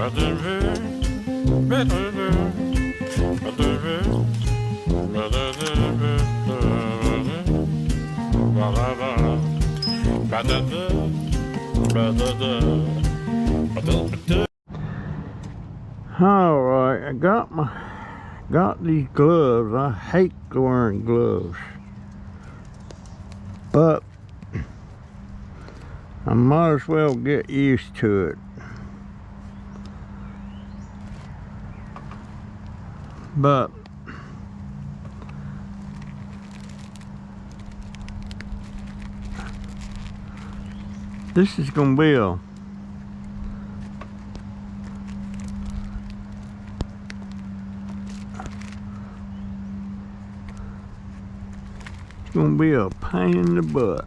Alright, I got these gloves. I hate wearing gloves, but I might as well get used to it. But this is gonna be a pain in the butt.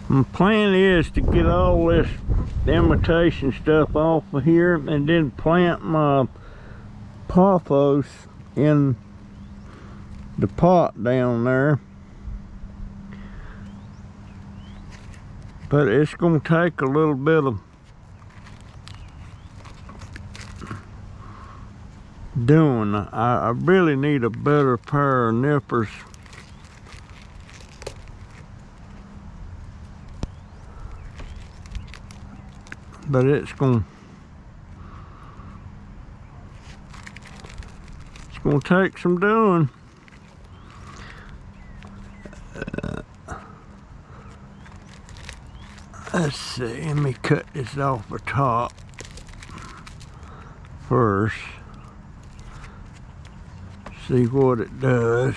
My plan is to get all this imitation stuff off of here and then plant my pothos in the pot down there. But it's going to take a little bit of doing. I really need a better pair of nippers. But it's gonna take some doing. Let's see, let me cut this off the top first. See what it does.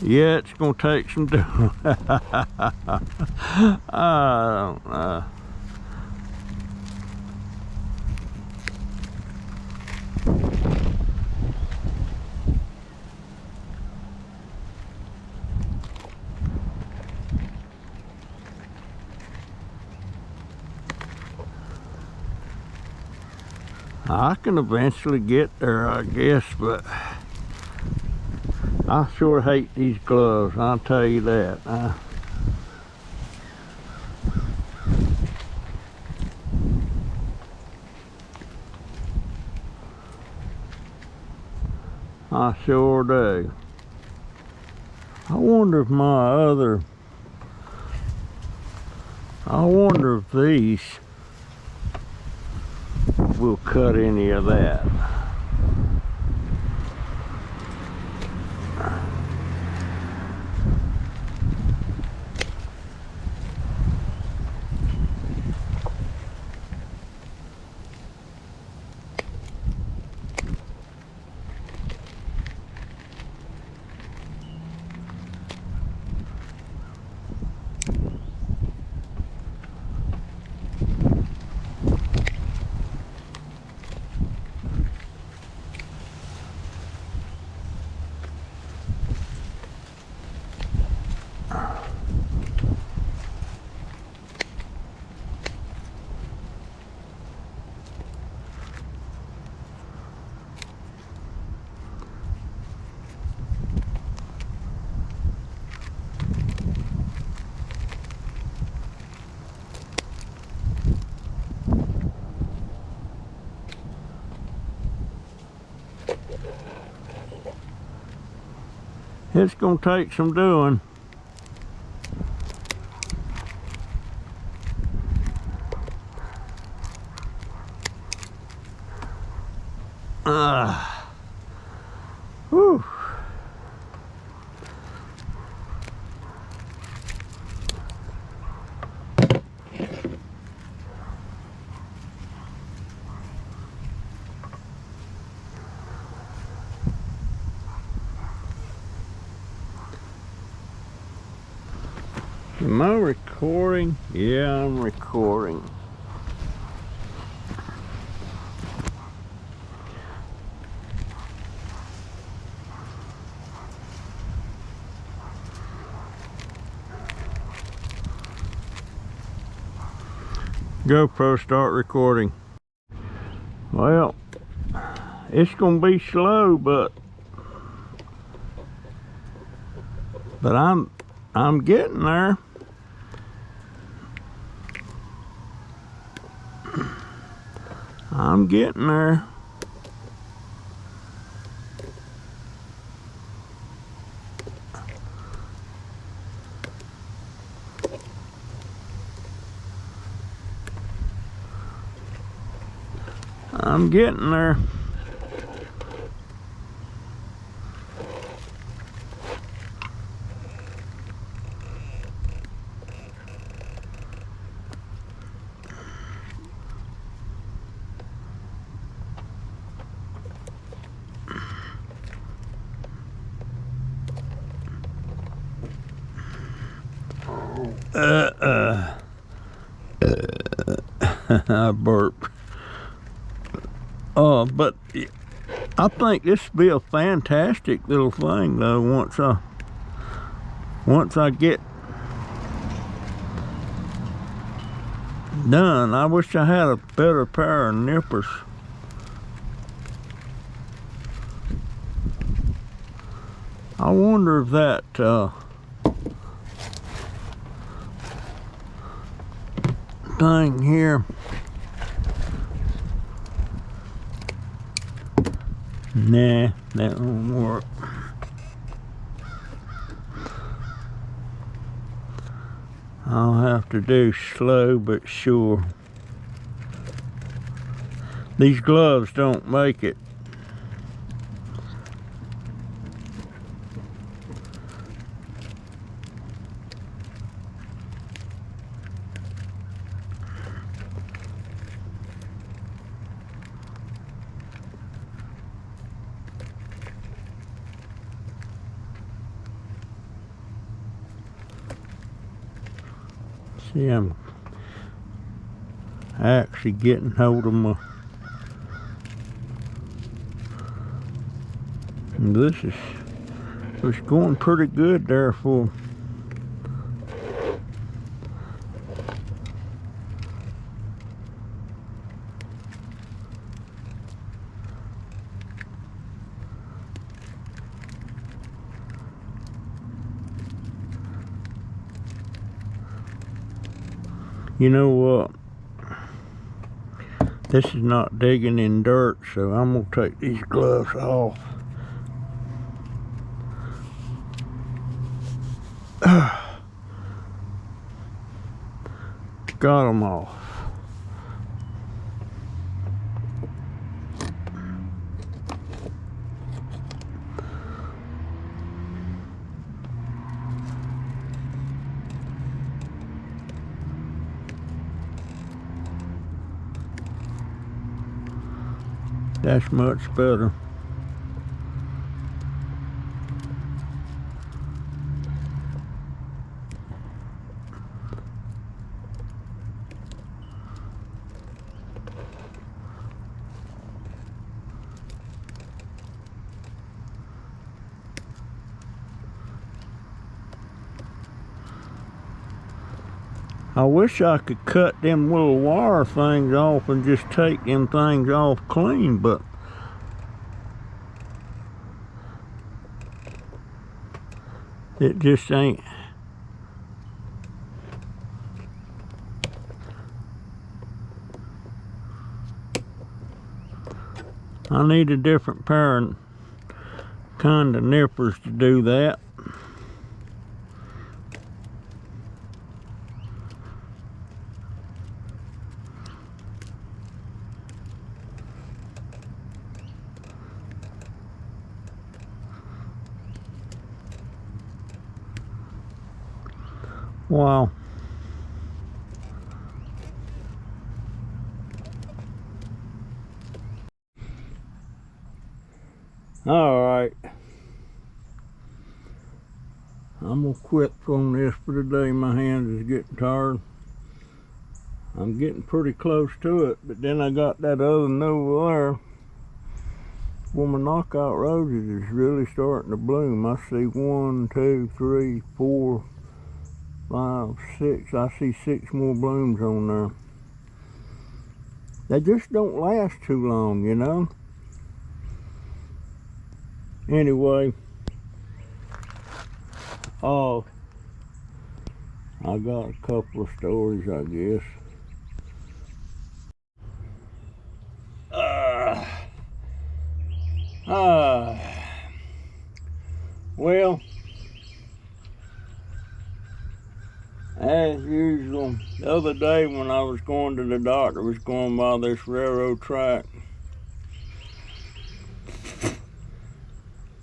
Yeah, it's gonna take some doing. I don't know. I can eventually get there, I guess, but I sure hate these gloves, I'll tell you that. I sure do. I wonder if these will cut any of that. It's gonna take some doing. Whew. Am I recording? Yeah, I'm recording. GoPro start recording. Well, it's gonna be slow, but I'm getting there. I'm getting there. I'm getting there. I burped. But I think this will be a fantastic little thing though once I get done. I wish I had a better pair of nippers. I wonder if that thing here. Nah, that won't work. I'll have to do slow but sure. These gloves don't make it. See, I'm actually getting hold of my... This was going pretty good there for... You know what? This is not digging in dirt, so I'm gonna take these gloves off. Got them off. That's much better. I wish I could cut them little wire things off and just take them things off clean, but it just ain't. I need a different pair of kind of nippers to do that. Wow. All right. I'm gonna quit on this for today. My hands is getting tired. I'm getting pretty close to it, but then I got that other one over there. Well, my knockout roses is really starting to bloom. I see 1, 2, 3, 4, 5, 6. I see 6 more blooms on there. they just don't last too long, you know. Anyway, oh, I got a couple of stories, I guess. Well, as usual, the other day when I was going to the doctor, I was going by this railroad track,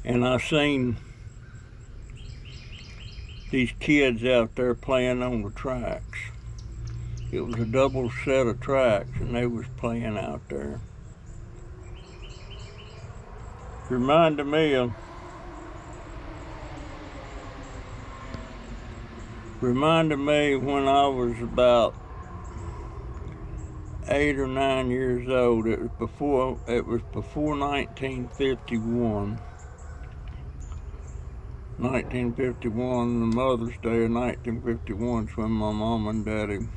and I seen these kids out there playing on the tracks. It was a double set of tracks, and they was playing out there. Reminded me when I was about 8 or 9 years old. It was before 1951. 1951, the Mother's Day of 1951 is when my mom and daddy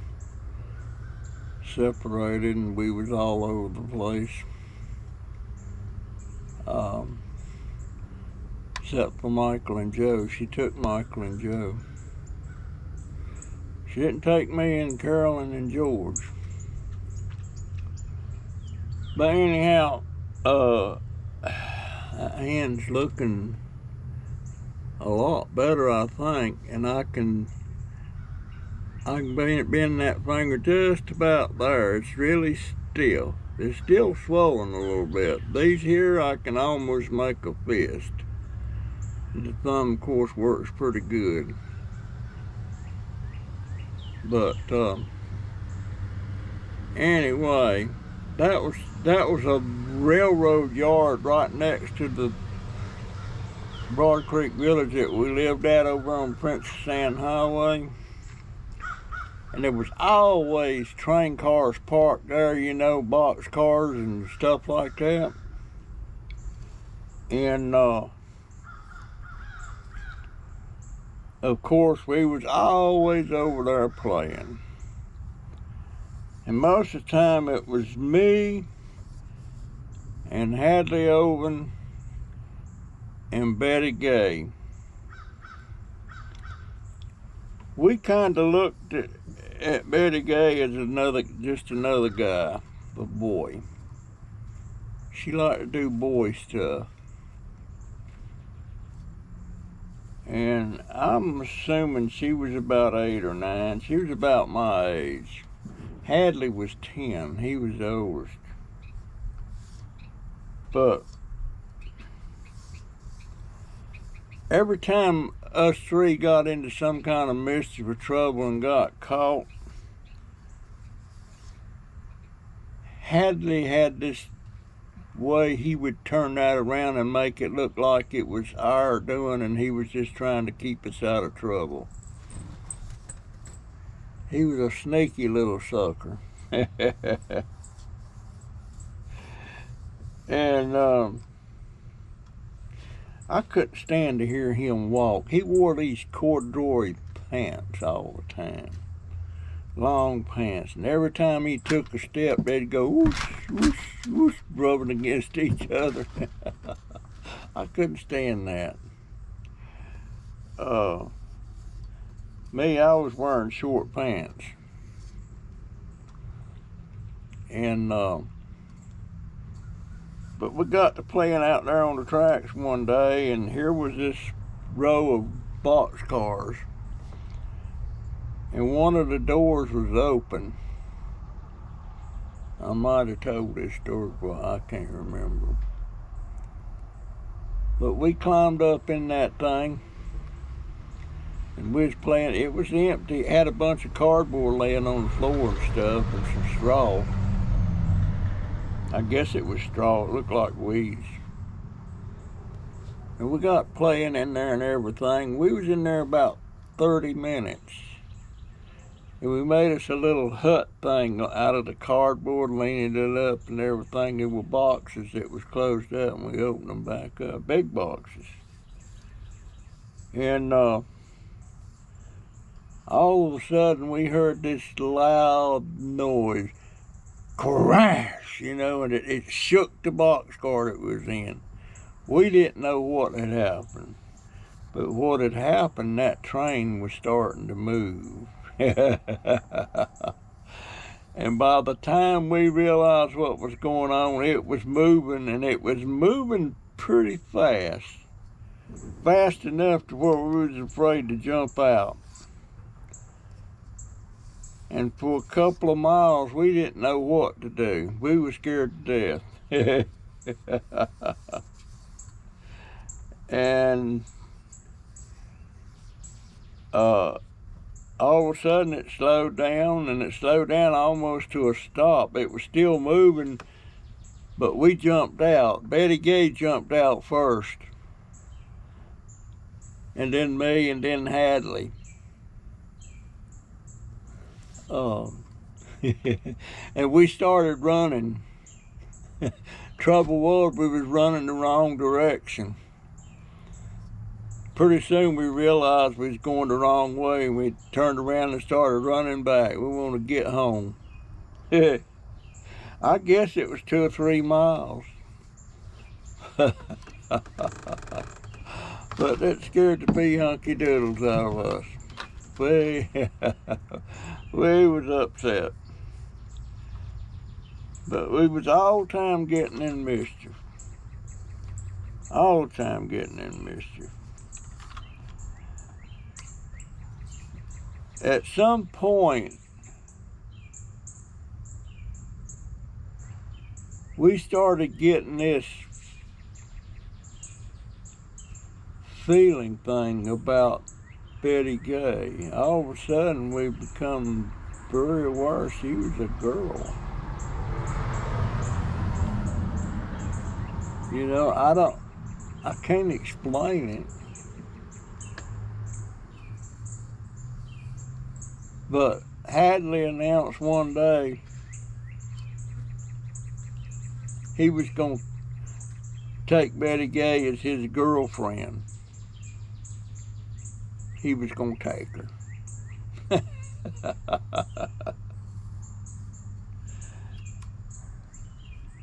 separated, and we was all over the place. Except for Michael and Joe. She took Michael and Joe. She didn't take me and Carolyn and George. But anyhow, that hand's looking a lot better, I think, and I can bend that finger just about there. It's really still. It's still swollen a little bit. These here, I can almost make a fist. The thumb, of course, works pretty good. But anyway, that was a railroad yard right next to the Broad Creek Village that we lived at over on Princess Anne Highway. And there was always train cars parked there, you know, box cars and stuff like that. And of course, we was always over there playing. And most of the time it was me and Hadley and Betty Gaye. We kind of looked at Betty Gaye as just another guy, a boy. She liked to do boy stuff. And I'm assuming she was about 8 or 9. She was about my age. Hadley was 10. He was the oldest. But every time us three got into some kind of mischief or trouble and got caught, Hadley had this way he would turn that around and make it look like it was our doing and he was just trying to keep us out of trouble. He was a sneaky little sucker. And I couldn't stand to hear him walk. He wore these corduroy pants all the time. Long pants. And every time he took a step, they'd go whoosh, whoosh, whoosh, rubbing against each other. I couldn't stand that. Me, I was wearing short pants. And, but we got to playing out there on the tracks one day, and here was this row of boxcars. And one of the doors was open. I might have told this story, but I can't remember. But we climbed up in that thing, and we was playing. It was empty. It had a bunch of cardboard laying on the floor and stuff, and some straw. I guess it was straw. It looked like weeds. And we got playing in there and everything. We was in there about 30 minutes. And we made us a little hut thing out of the cardboard, leaning it up and everything. There were boxes that was closed up, and we opened them back up, big boxes. And all of a sudden, we heard this loud noise. crash, you know, and it shook the boxcar it was in. We didn't know what had happened, but what had happened, that train was starting to move. And by the time we realized what was going on, it was moving, and it was moving pretty fast. Fast enough to where we was afraid to jump out. And for a couple of miles, we didn't know what to do. We were scared to death. And all of a sudden it slowed down, and it slowed down almost to a stop. It was still moving, but we jumped out. Betty Gaye jumped out first, and then me, and then Hadley. And we started running. Trouble was, we was running the wrong direction. Pretty soon we realized we was going the wrong way, and we turned around and started running back. We wanted to get home. I guess it was 2 or 3 miles. But that scared the pea hunky doodles out of us. We was upset. But we was all the time getting in mischief. All the time getting in mischief. At some point, we started getting this feeling thing about Betty Gaye. All of a sudden, we become very aware she was a girl. You know, I can't explain it. But Hadley announced one day he was going to take Betty Gaye as his girlfriend. He was going to take her.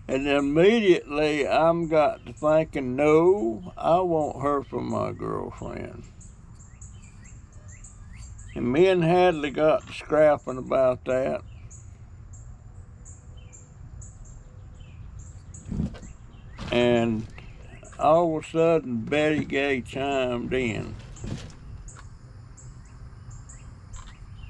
And immediately I'm got to thinking, no, I want her for my girlfriend. And me and Hadley got to scrapping about that. And all of a sudden, Betty Gaye chimed in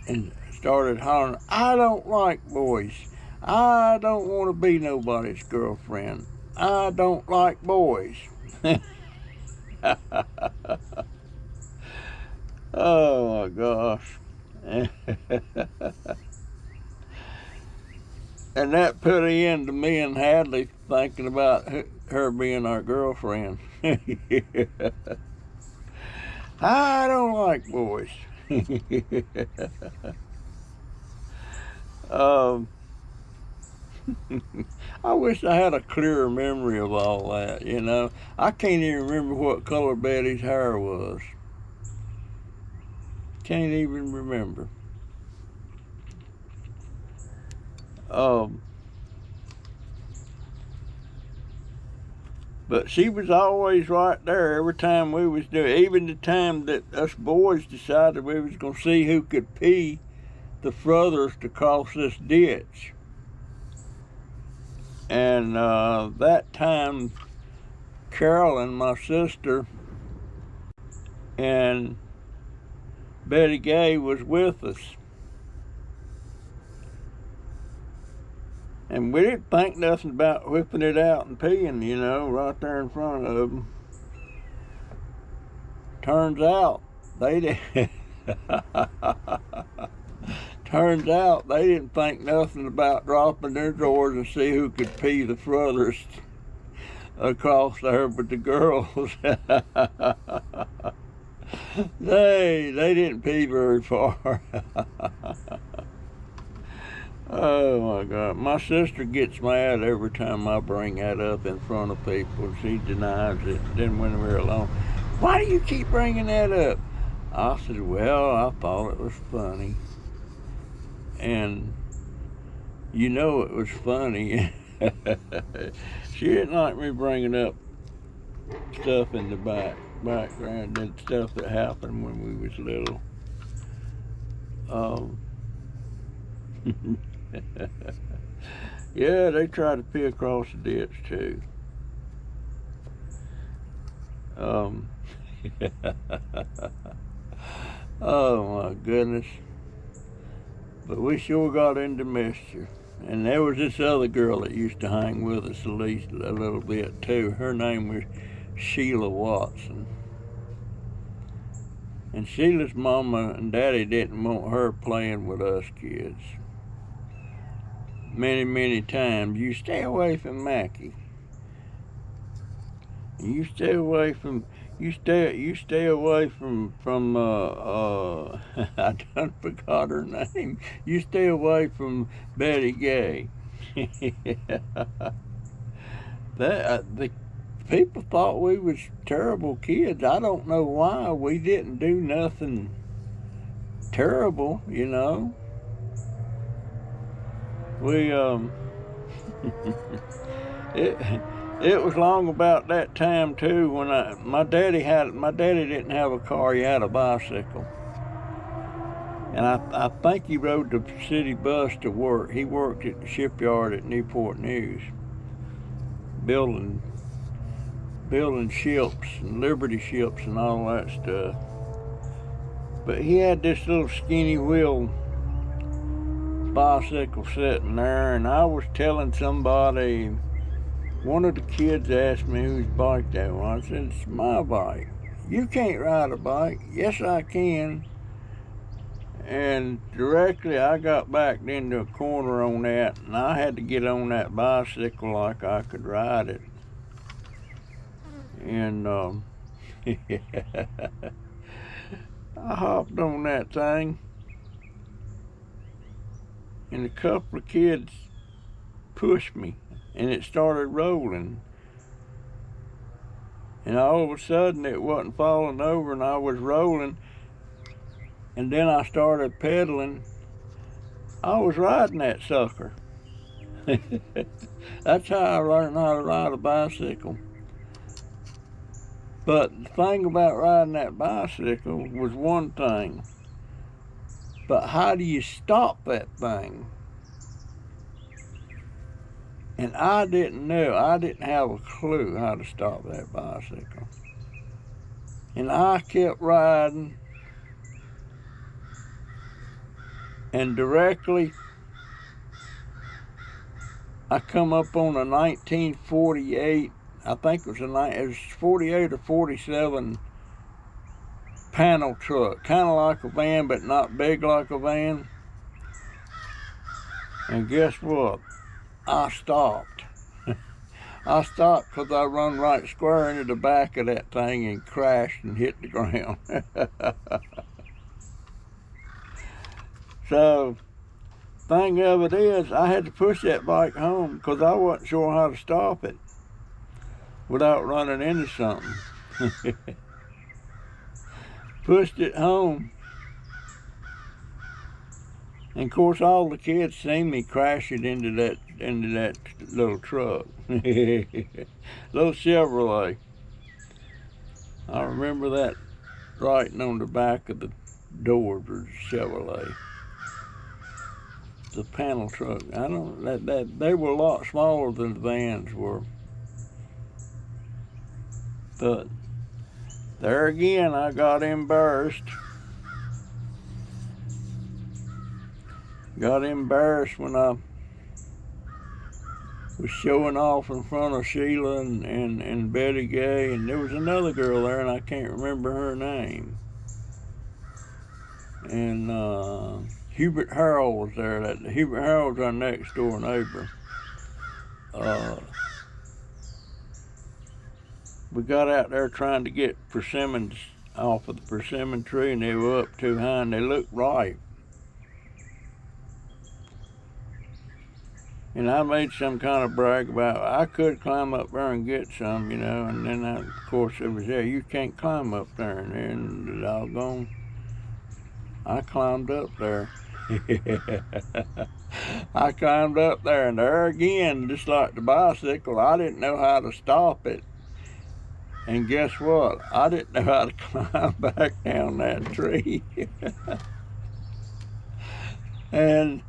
and started hollering, I don't like boys. I don't want to be nobody's girlfriend. I don't like boys. Oh my gosh. And that put an end to me and Hadley thinking about her being our girlfriend. I don't like boys. I wish I had a clearer memory of all that, you know. I can't even remember what color Betty's hair was. Can't even remember. But she was always right there every time we was doing, even the time that us boys decided we was going to see who could pee the furthest across this ditch. And that time, Carolyn, my sister, and Betty Gaye was with us. And we didn't think nothing about whipping it out and peeing, you know, right there in front of them. Turns out they didn't. Turns out they didn't think nothing about dropping their drawers and see who could pee the furthest across there with the girls. They didn't pee very far. Oh my God. My sister gets mad every time I bring that up in front of people. She denies it. Then when we're alone, why do you keep bringing that up? I said, well, I thought it was funny. And You know it was funny. She didn't like me bringing up stuff in the background and stuff that happened when we was little. Um, yeah, they tried to pee across the ditch too. Um, oh my goodness. But we sure got into mischief. And there was this other girl that used to hang with us at least a little bit too. Her name was Sheila Watson. And Sheila's mama and daddy didn't want her playing with us kids. Many times, you stay away from Mackie. You stay away from I done forgot her name. You stay away from Betty Gaye. The people thought we was terrible kids. I don't know why. We didn't do nothing terrible, you know. We it was long about that time too when my daddy didn't have a car. He had a bicycle, and I think he rode the city bus to work. He worked at the shipyard at Newport News, building ships and Liberty ships and all that stuff. But he had this little skinny wheel bicycle sitting there, and I was telling somebody. One of the kids asked me whose bike that was. I said, it's my bike. You can't ride a bike. Yes, I can. And directly I got backed into a corner on that, and I had to get on that bicycle like I could ride it. And I hopped on that thing, and a couple of kids pushed me. And it started rolling. And all of a sudden it wasn't falling over and I was rolling. And then I started pedaling. I was riding that sucker. That's how I learned how to ride a bicycle. But the thing about riding that bicycle was one thing. But how do you stop that thing? And I didn't know, I didn't have a clue how to stop that bicycle. And I kept riding, and directly I come up on a 1948, I think it was 48 or 47 panel truck, kind of like a van, but not big like a van. And guess what? I stopped. I stopped because I run right square into the back of that thing and crashed and hit the ground. So, thing of it is, I had to push that bike home because I wasn't sure how to stop it without running into something. Pushed it home. And of course, all the kids seen me crash it into that little truck, little Chevrolet. I remember that writing on the back of the door was Chevrolet. The panel truck. I don't that they were a lot smaller than the vans were. But there again, I got embarrassed. Got embarrassed when I was showing off in front of Sheila and Betty Gaye, and there was another girl there, and I can't remember her name. And Hubert Harrell was there. Hubert Harrell's our next door neighbor. We got out there trying to get persimmons off of the persimmon tree, and they were up too high, and they looked ripe. And I made some kind of brag about I could climb up there and get some, you know, and then of course it was there, you can't climb up there, and then doggone, I climbed up there. I climbed up there, and there again, just like the bicycle, I didn't know how to stop it. And guess what? I didn't know how to climb back down that tree. And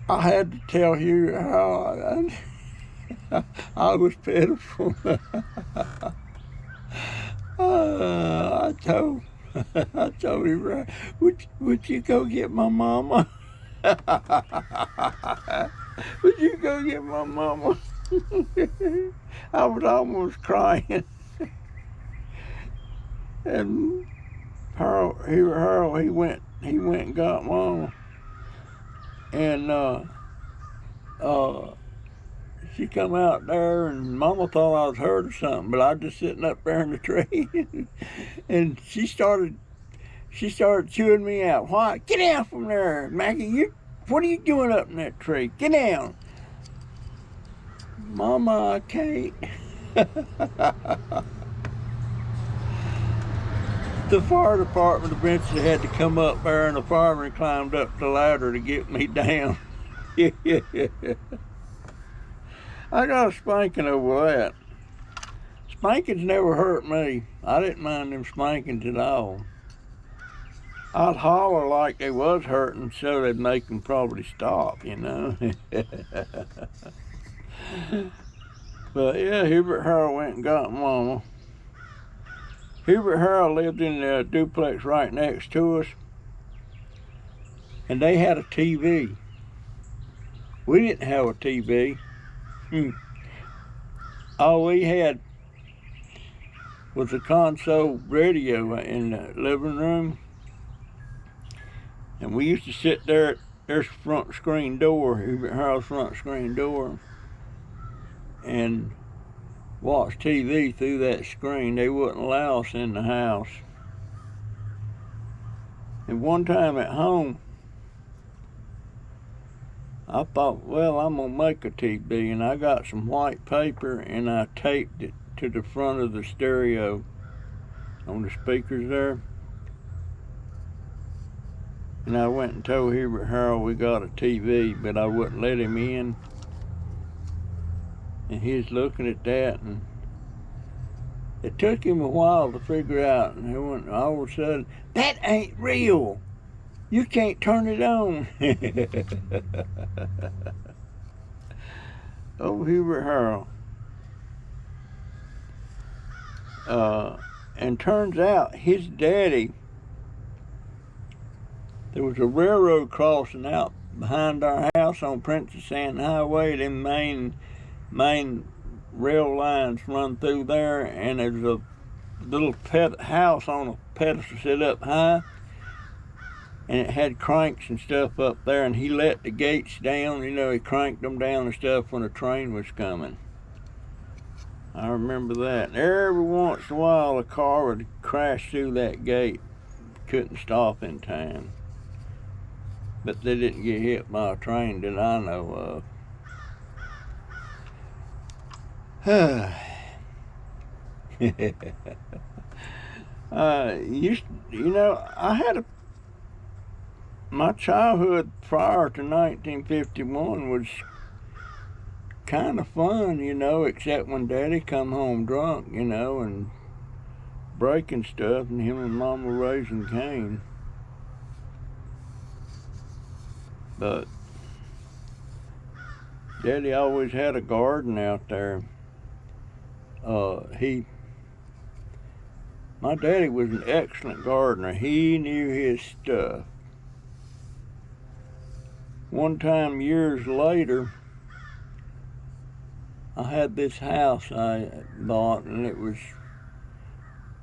I had to tell you how I was pitiful. I told him, would you go get my mama? Would you go get my mama? I was almost crying. And Harold, he went and got mama. And she come out there, and Mama thought I was hurt or something, but I was just sitting up there in the tree. And she started chewing me out. Why? Get down from there, Maggie. What are you doing up in that tree? Get down. Mama, I can't. The fire department eventually had to come up there, and the fireman climbed up the ladder to get me down. I got a spanking over that. Spankings never hurt me. I didn't mind them spankings at all. I'd holler like they was hurting so they'd make them probably stop, you know. But yeah, Hubert Harold went and got Mama. Hubert Harold lived in the duplex right next to us, and they had a TV. We didn't have a TV. All we had was a console radio in the living room, and we used to sit there at their front screen door, Hubert Harold's front screen door, and watch TV through that screen. They wouldn't allow us in the house. And one time at home, I thought, well, I'm gonna make a TV, and I got some white paper and I taped it to the front of the stereo on the speakers there. And I went and told Hubert Harold we got a TV, but I wouldn't let him in. And he was looking at that, and it took him a while to figure out, and he went, all of a sudden, that ain't real. You can't turn it on. Oh, Hubert Harold. And turns out his daddy, there was a railroad crossing out behind our house on Princess Anne Highway. Them main rail lines run through there, and there's a little house on a pedestal set up high, and it had cranks and stuff up there, and he let the gates down. You know, he cranked them down and stuff when a train was coming. I remember that. And every once in a while a car would crash through that gate. Couldn't stop in time. But they didn't get hit by a train that I know of. You know, I had my childhood prior to 1951 was kind of fun, you know, except when Daddy come home drunk, you know, and breaking stuff, and him and Mama raising Cain. But Daddy always had a garden out there. My daddy was an excellent gardener. He knew his stuff. One time years later, I had this house I bought, and it was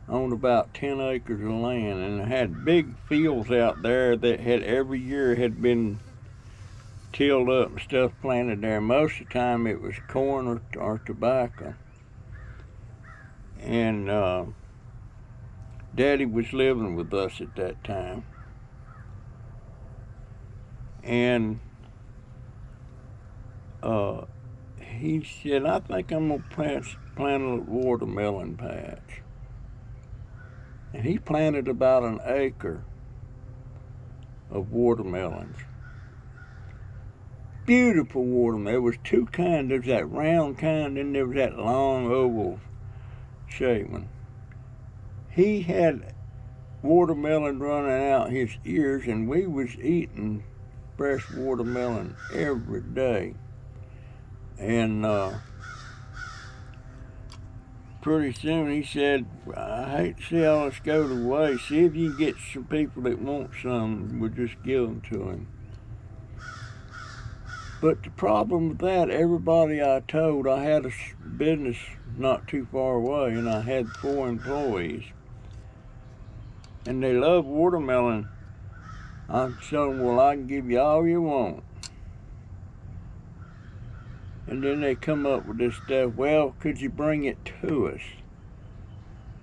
on about 10 acres of land, and it had big fields out there that had every year had been tilled up and stuff planted there. Most of the time it was corn or tobacco. And Daddy was living with us at that time. And he said, I think I'm gonna plant a watermelon patch. And he planted about an acre of watermelons. Beautiful watermelon. There was two kinds. There was that round kind, and there was that long oval shaped one. He had watermelon running out his ears, and we was eating fresh watermelon every day. And pretty soon he said, I hate to see all this go to waste. See if you can get some people that want some, we'll just give them to him. But the problem with that, everybody I told, I had a business not too far away, and I had 4 employees. And they love watermelon. I told them, well, I can give you all you want. And then they come up with this stuff, well, could you bring it to us?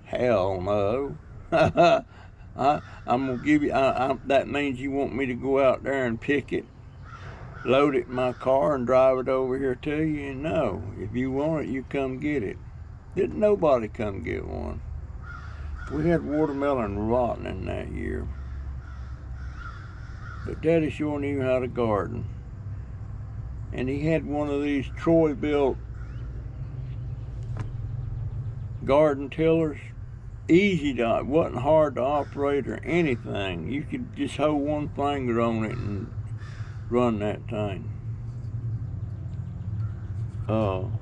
Hell no. I'm going to give you, that means you want me to go out there and pick it, load it in my car and drive it over here to you? And no, if you want it, you come get it. Didn't nobody come get one. We had watermelon rotten in that year. But Daddy sure knew how to garden. And he had one of these Troy-built garden tillers. Easy to, it wasn't hard to operate or anything. You could just hold one finger on it and run that thing. Oh,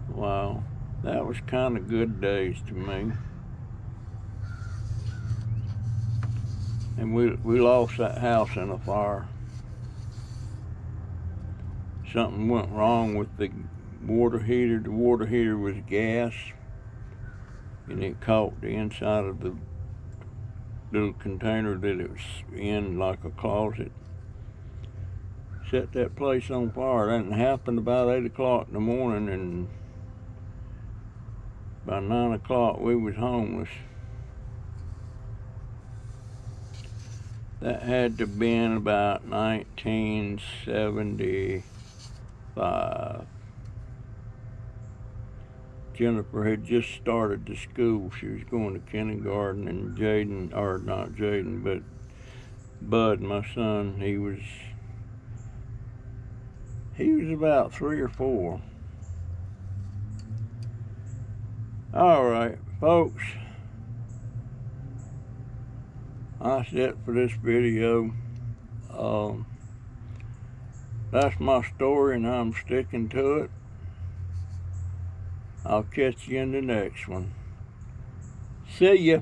wow, that was kind of good days to me. And we lost that house in a fire. Something went wrong with the water heater. The water heater was gas, and it caught the inside of the little container that it was in, like a closet. Set that place on fire. That happened about 8 o'clock in the morning, and by 9 o'clock we was homeless. That had to have been about 1975. Jennifer had just started to school. She was going to kindergarten, and Jaden, or not Jaden, but Bud, my son, he was about 3 or 4. All right, folks, that's it for this video. That's my story, and I'm sticking to it. I'll catch you in the next one. See ya.